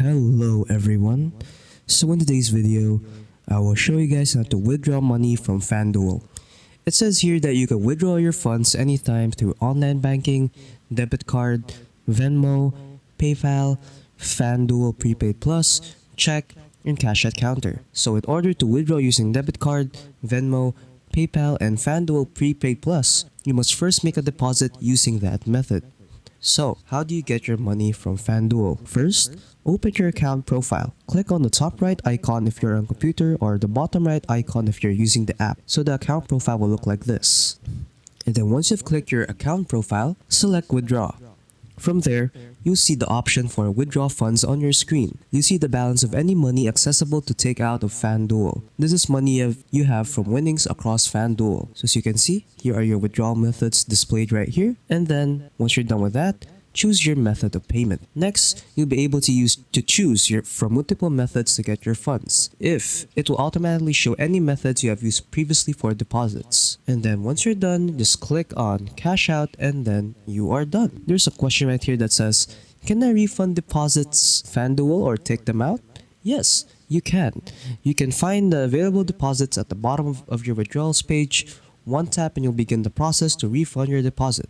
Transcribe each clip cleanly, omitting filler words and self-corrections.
Hello everyone. So in today's video, I will show you guys how to withdraw money from Fanduel. It says here that you can withdraw your funds anytime through online banking, debit card, Venmo, PayPal, Fanduel Prepaid Plus, check, and cash at counter. So in order to withdraw using debit card, Venmo, PayPal, and Fanduel Prepaid Plus, you must first make a deposit using that method. So, how do you get your money from Fanduel? First, open your account profile. Click on the top right icon if you're on computer or the bottom right icon if you're using the app. So the account profile will look like this. And then once you've clicked your account profile, select withdraw. From there, you'll see the option for withdraw funds on your screen. You see the balance of any money accessible to take out of Fanduel. This is money you have from winnings across Fanduel. So as you can see, here are your withdrawal methods displayed right here. And then, once you're done with that, choose your method of payment. Next, you'll be able to choose from multiple methods to get your funds. It will automatically show any methods you have used previously for deposits. And then once you're done, just click on cash out and then you are done. There's a question right here that says, can I refund deposits Fanduel or take them out? Yes, you can. You can find the available deposits at the bottom of your withdrawals page. One tap and you'll begin the process to refund your deposit.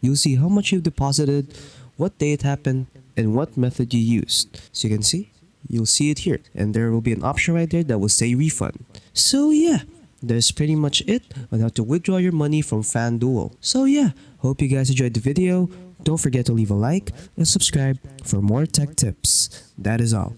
You'll see how much you've deposited, what day it happened, and what method you used. So you can see, you'll see it here. And there will be an option right there that will say refund. So yeah, that's pretty much it on how to withdraw your money from Fanduel. So yeah, hope you guys enjoyed the video. Don't forget to leave a like and subscribe for more tech tips. That is all.